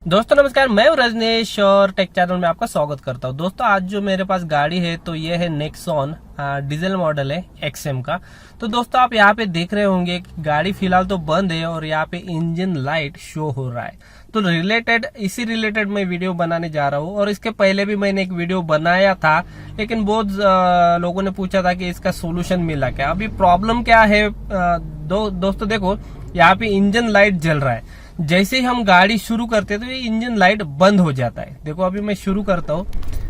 दोस्तों नमस्कार, मैं हूं रजनीश और टेक चैनल में आपका स्वागत करता हूं। दोस्तों आज जो मेरे पास गाड़ी है तो ये है नेक्सॉन डीजल मॉडल है एक्सएम का। तो दोस्तों आप यहाँ पे देख रहे होंगे कि गाड़ी फिलहाल तो बंद है और यहाँ पे इंजन लाइट शो हो रहा है। तो इसी रिलेटेड मैं वीडियो बनाने जा रहा हूँ। और इसके पहले भी मैंने एक वीडियो बनाया था, लेकिन बहुत लोगों ने पूछा था कि इसका सोल्यूशन मिला क्या। अभी प्रॉब्लम क्या है दोस्तों देखो, यहाँ पे इंजन लाइट जल रहा है। जैसे ही हम गाड़ी शुरू करते हैं तो ये इंजन लाइट बंद हो जाता है। देखो अभी मैं शुरू करता हूँ,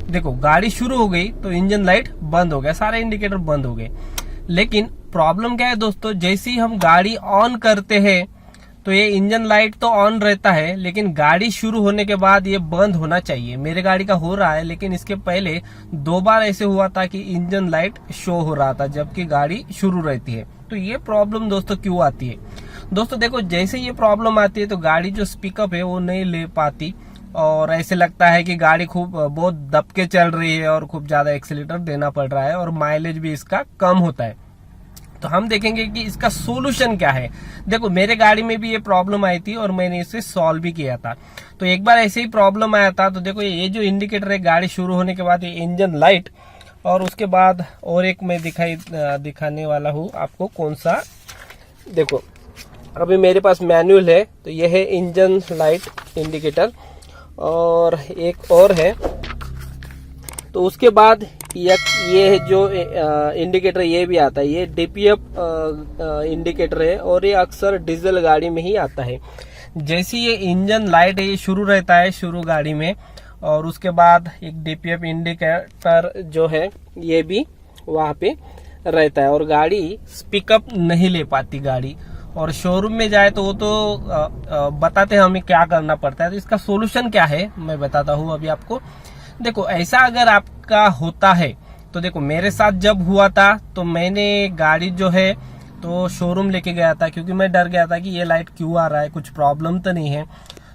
देखो गाड़ी शुरू हो गई तो इंजन लाइट बंद हो गया, सारे इंडिकेटर बंद हो गए। लेकिन प्रॉब्लम क्या है दोस्तों, जैसे ही हम गाड़ी ऑन करते हैं तो ये इंजन लाइट तो ऑन रहता है, लेकिन गाड़ी शुरू होने के बाद ये बंद होना चाहिए। मेरे गाड़ी का हो रहा है, लेकिन इसके पहले 2 बार ऐसे हुआ था कि इंजन लाइट शो हो रहा था जबकि गाड़ी शुरू रहती है। तो ये प्रॉब्लम दोस्तों क्यों आती है? दोस्तों देखो, जैसे ये प्रॉब्लम आती है तो गाड़ी जो स्पीकअप है वो नहीं ले पाती और ऐसे लगता है कि गाड़ी खूब बहुत दब के चल रही है और खूब ज्यादा एक्सीलेटर देना पड़ रहा है और माइलेज भी इसका कम होता है। तो हम देखेंगे कि इसका सोल्यूशन क्या है। देखो मेरे गाड़ी में भी ये प्रॉब्लम आई थी और मैंने इसे सॉल्व भी किया था। तो एक बार ऐसे ही प्रॉब्लम आया था। तो देखो ये जो इंडिकेटर है गाड़ी शुरू होने के बाद, ये इंजन लाइट, और उसके बाद और एक मैं दिखाने वाला हूँ आपको कौन सा। देखो अभी मेरे पास मैनुअल है, तो ये है इंजन लाइट इंडिकेटर, और एक और है। तो उसके बाद ये जो इंडिकेटर ये भी आता है, ये डीपीएफ इंडिकेटर है और ये अक्सर डीजल गाड़ी में ही आता है। जैसे ये इंजन लाइट है ये शुरू रहता है शुरू गाड़ी में, और उसके बाद एक डीपीएफ इंडिकेटर जो है ये भी वहां पे रहता है और गाड़ी स्पीकअप नहीं ले पाती गाड़ी। और शोरूम में जाए तो वो तो बताते हैं हमें क्या करना पड़ता है। तो इसका सोल्यूशन क्या है मैं बताता हूँ अभी आपको। देखो ऐसा अगर आपका होता है तो देखो मेरे साथ जब हुआ था तो मैंने गाड़ी जो है तो शोरूम लेके गया था, क्योंकि मैं डर गया था कि ये लाइट क्यों आ रहा है, कुछ प्रॉब्लम तो नहीं है।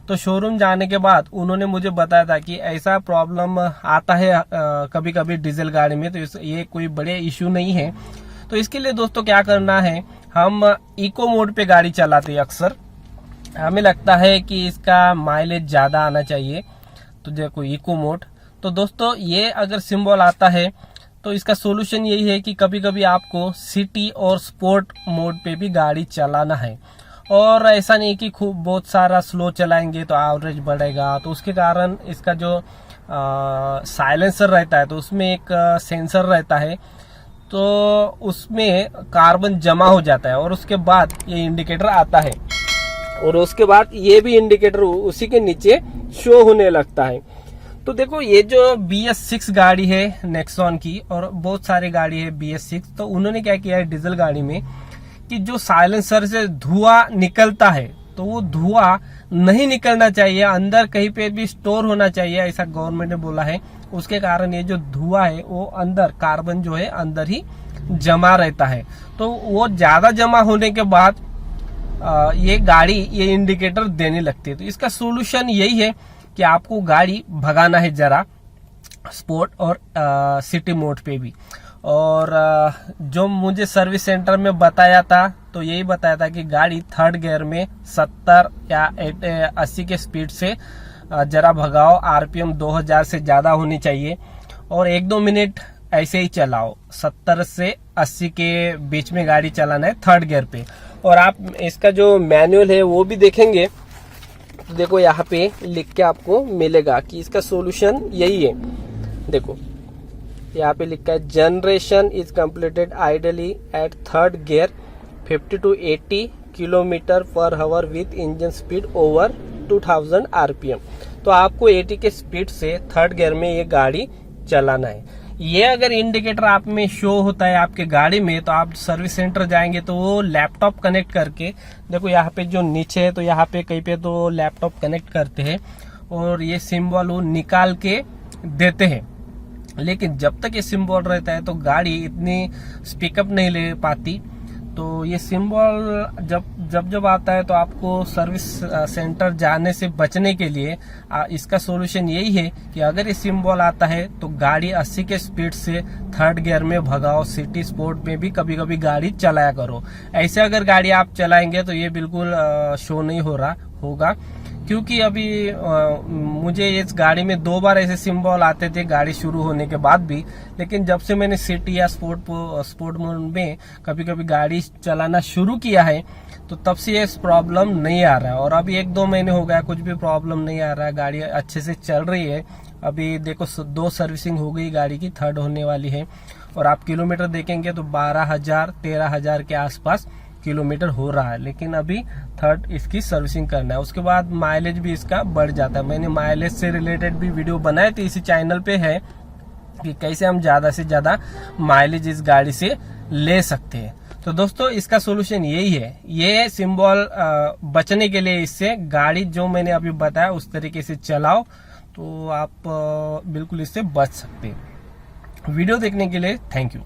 तो शोरूम जाने के बाद उन्होंने मुझे बताया था कि ऐसा प्रॉब्लम आता है कभी कभी डीजल गाड़ी में, तो ये कोई बड़े इश्यू नहीं है। तो इसके लिए दोस्तों क्या करना है, हम इको मोड पे गाड़ी चलाते हैं अक्सर, हमें लगता है कि इसका माइलेज ज्यादा आना चाहिए। तो देखो इको मोड, तो दोस्तों ये अगर सिंबल आता है तो इसका सोल्यूशन यही है कि कभी कभी आपको सिटी और स्पोर्ट मोड पे भी गाड़ी चलाना है। और ऐसा नहीं कि खूब बहुत सारा स्लो चलाएंगे तो एवरेज बढ़ेगा। तो उसके कारण इसका जो साइलेंसर रहता है तो उसमें एक सेंसर रहता है, तो उसमें कार्बन जमा हो जाता है और उसके बाद ये इंडिकेटर आता है और उसके बाद ये भी इंडिकेटर उसी के नीचे शो होने लगता है। तो देखो ये जो BS6 गाड़ी है नेक्सॉन की, और बहुत सारी गाड़ी है BS6, तो उन्होंने क्या किया है डीजल गाड़ी में कि जो साइलेंसर से धुआं निकलता है तो वो धुआं नहीं निकलना चाहिए, अंदर कहीं पे भी स्टोर होना चाहिए, ऐसा गवर्नमेंट ने बोला है। उसके कारण ये जो धुआं है वो अंदर कार्बन जो है अंदर ही जमा रहता है। तो वो ज्यादा जमा होने के बाद ये गाड़ी ये इंडिकेटर देने लगती है। तो इसका सोल्यूशन यही है कि आपको गाड़ी भगाना है जरा स्पोर्ट और सिटी मोड पे भी। और जो मुझे सर्विस सेंटर में बताया था तो यही बताया था कि गाड़ी थर्ड गियर में 70 या 80 के स्पीड से जरा भगाओ, आरपीएम 2000 से ज्यादा होनी चाहिए और 1-2 मिनट ऐसे ही चलाओ। 70 से 80 के बीच में गाड़ी चलाना है थर्ड गियर पे। और आप इसका जो मैनुअल है वो भी देखेंगे तो देखो यहाँ पे लिख के आपको मिलेगा कि इसका सोल्यूशन यही है। देखो यहाँ पे लिखा है generation is completed ideally at third gear 50 to 80 kilometre per hour with engine speed over 2000 RPM. तो आपको 80 के स्पीड से थर्ड गियर में ये गाड़ी चलाना है। ये अगर इंडिकेटर आप में शो होता है आपके गाड़ी में तो आप सर्विस सेंटर जाएंगे तो वो लैपटॉप कनेक्ट करके, देखो यहाँ पे जो नीचे है तो यहाँ पे कहीं पे तो लैपटॉप कनेक्ट करते हैं और ये सिंबल वो निकाल के देते हैं। लेकिन जब तक ये सिंबल रहता है तो गाड़ी इतनी स्पीकअप नहीं ले पाती। तो ये सिंबल जब आता है तो आपको सर्विस सेंटर जाने से बचने के लिए इसका सॉल्यूशन यही है कि अगर ये सिंबल आता है तो गाड़ी 80 के स्पीड से थर्ड गियर में भगाओ। सिटी स्पोर्ट में भी कभी कभी गाड़ी चलाया करो। ऐसे अगर गाड़ी आप चलाएंगे तो ये बिल्कुल शो नहीं हो रहा होगा, क्योंकि अभी मुझे इस गाड़ी में 2 बार ऐसे सिंबल आते थे गाड़ी शुरू होने के बाद भी, लेकिन जब से मैंने सिटी या स्पोर्ट मोड में कभी कभी गाड़ी चलाना शुरू किया है तो तब से ये प्रॉब्लम नहीं आ रहा है। और अभी 1-2 महीने हो गया, कुछ भी प्रॉब्लम नहीं आ रहा है, गाड़ी अच्छे से चल रही है। अभी देखो 2 सर्विसिंग हो गई गाड़ी की, 3rd होने वाली है। और आप किलोमीटर देखेंगे तो 12,000-13,000 के आसपास किलोमीटर हो रहा है, लेकिन अभी 3rd इसकी सर्विसिंग करना है। उसके बाद माइलेज भी इसका बढ़ जाता है। मैंने माइलेज से रिलेटेड भी वीडियो बनाए थे, इसी चैनल पे है कि कैसे हम ज्यादा से ज्यादा माइलेज इस गाड़ी से ले सकते हैं। तो दोस्तों इसका सोल्यूशन यही है, ये सिंबल बचने के लिए इससे गाड़ी जो मैंने अभी बताया उस तरीके से चलाओ तो आप बिल्कुल इससे बच सकते हैं। वीडियो देखने के लिए थैंक यू।